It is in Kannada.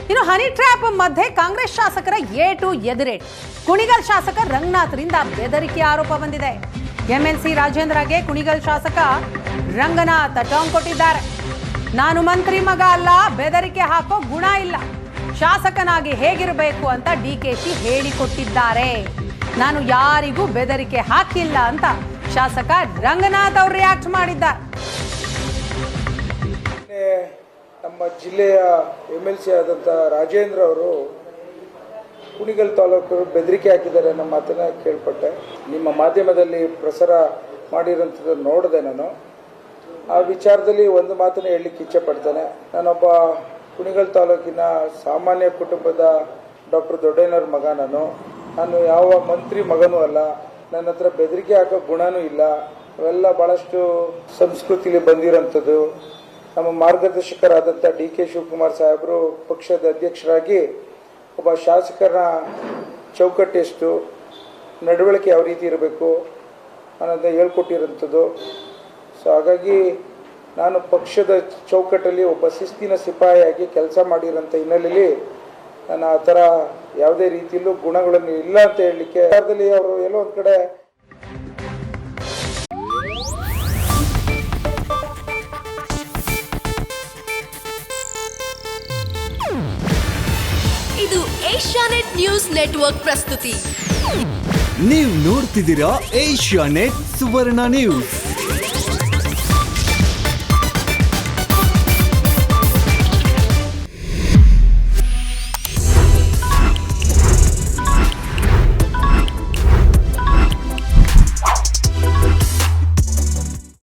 ಇನ್ನು ಹನಿ ಟ್ರ್ಯಾಪ್ ಮಧ್ಯೆ ಕಾಂಗ್ರೆಸ್ ಶಾಸಕರ ಏಟು ಎದುರೇಟು. ಕುಣಿಗಲ್ ಶಾಸಕ ರಂಗನಾಥ್ರಿಂದ ಬೆದರಿಕೆ ಆರೋಪ ಬಂದಿದೆ. ಎಂಎಲ್ಸಿ ರಾಜೇಂದ್ರಗೆ ಕುಣಿಗಲ್ ಶಾಸಕ ರಂಗನಾಥ್ ಟಾಂಗ್ ಕೊಟ್ಟಿದ್ದಾರೆ. ನಾನು ಮಂತ್ರಿ ಮಗ ಅಲ್ಲ, ಬೆದರಿಕೆ ಹಾಕೋ ಗುಣ ಇಲ್ಲ, ಶಾಸಕನಾಗಿ ಹೇಗಿರಬೇಕು ಅಂತ ಡಿಕೆಶಿ ಹೇಳಿಕೊಟ್ಟಿದ್ದಾರೆ. ನಾನು ಯಾರಿಗೂ ಬೆದರಿಕೆ ಹಾಕಿಲ್ಲ ಅಂತ ಶಾಸಕ ರಂಗನಾಥ್ ಅವರು ರಿಯಾಕ್ಟ್ ಮಾಡಿದ್ದಾರೆ. ನಮ್ಮ ಜಿಲ್ಲೆಯ ಎಂಎಲ್ಸಿ ಆದಂಥ ರಾಜೇಂದ್ರ ಅವರು ಕುಣಿಗಲ್ ತಾಲೂಕು ಬೆದರಿಕೆ ಹಾಕಿದ್ದಾರೆ ಅನ್ನೋ ಮಾತನ್ನ ಕೇಳ್ಪಟ್ಟೆ. ನಿಮ್ಮ ಮಾಧ್ಯಮದಲ್ಲಿ ಪ್ರಸಾರ ಮಾಡಿರೋಂಥದ್ದು ನೋಡಿದೆ. ನಾನು ಆ ವಿಚಾರದಲ್ಲಿ ಒಂದು ಮಾತನ್ನು ಹೇಳಲಿಕ್ಕೆ ಇಚ್ಛೆ ಪಡ್ತೇನೆ. ನಾನೊಬ್ಬ ಕುಣಿಗಲ್ ತಾಲೂಕಿನ ಸಾಮಾನ್ಯ ಕುಟುಂಬದ ಡಾಕ್ಟರ್ ದೊಡ್ಡಯ್ಯನವ್ರ ಮಗ. ನಾನು ಯಾವ ಮಂತ್ರಿ ಮಗನೂ ಅಲ್ಲ. ನನ್ನ ಹತ್ರ ಬೆದರಿಕೆ ಹಾಕೋ ಗುಣನೂ ಇಲ್ಲ. ಅವೆಲ್ಲ ಭಾಳಷ್ಟು ಸಂಸ್ಕೃತಿಲಿ ಬಂದಿರೋಂಥದ್ದು. ನಮ್ಮ ಮಾರ್ಗದರ್ಶಕರಾದಂಥ ಡಿ.ಕೆ. ಶಿವಕುಮಾರ್ ಸಾಹೇಬರು ಪಕ್ಷದ ಅಧ್ಯಕ್ಷರಾಗಿ ಒಬ್ಬ ಶಾಸಕರ ಚೌಕಟ್ಟೆಷ್ಟು ನಡವಳಿಕೆ ಯಾವ ರೀತಿ ಇರಬೇಕು ಅನ್ನೋದನ್ನ ಹೇಳ್ಕೊಟ್ಟಿರೋಂಥದ್ದು. ಸೊ ಹಾಗಾಗಿ ನಾನು ಪಕ್ಷದ ಚೌಕಟ್ಟಲ್ಲಿ ಒಬ್ಬ ಶಿಸ್ತಿನ ಸಿಪಾಯಿಯಾಗಿ ಕೆಲಸ ಮಾಡಿರೋಂಥ ಹಿನ್ನೆಲೆಯಲ್ಲಿ ನಾನು ಆ ಥರ ಯಾವುದೇ ರೀತಿಯಲ್ಲೂ ಗುಣಗಳನ್ನು ಇಲ್ಲ ಅಂತ ಹೇಳಲಿಕ್ಕೆ ಅವರು ಎಲ್ಲೋ ಒಂದು ಕಡೆ ಇದು ಏಷ್ಯಾನೆಟ್ ನ್ಯೂಸ್ ನೆಟ್ವರ್ಕ್ ಪ್ರಸ್ತುತಿ. ನೀವು ನೋಡ್ತಿದ್ದೀರಾ ಏಷ್ಯಾನೆಟ್ ಸುವರ್ಣ ನ್ಯೂಸ್.